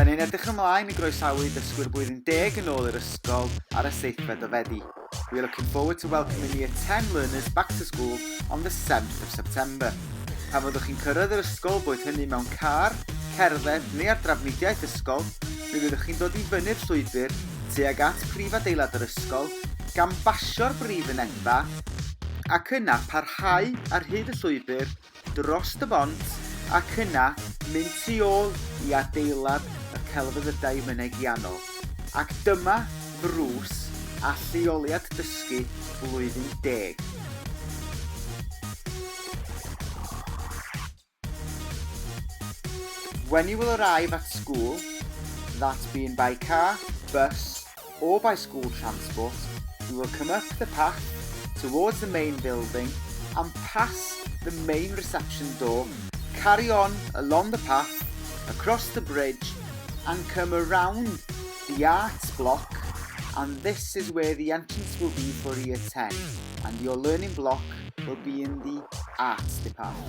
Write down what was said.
Da ni'n edrych ymlaen i groesawu dysgwyr blwyddyn 10 yn ôl i'r ysgol ar y 7th o Fedi. We are looking forward to welcoming year 10 learners back to school on the 7th of September. Pan fyddwch chi'n cyrraedd yr ysgol, boed hynny mewn car, cerdded neu ar drafnidiaeth ysgol, mi fyddwch chi'n dod i fyny'r llwybr tuag at prif adeilad yr ysgol, gan basio'r brif fynedfa, ac yna parhau ar hyd y llwybr dros y bont, ac yna mynd tu ôl i adeilad y celfyddydau mynegiannol. Ac dyma ddrws a lleoliad dysgu blwyddyn 10. When you will arrive at school, that being by car, bus or by school transport, you will come up the path towards the main building and pass the main reception door, carry on along the path, across the bridge and come around the arts block, and this is where the entrance will be for year 10 and your learning block will be in the arts department.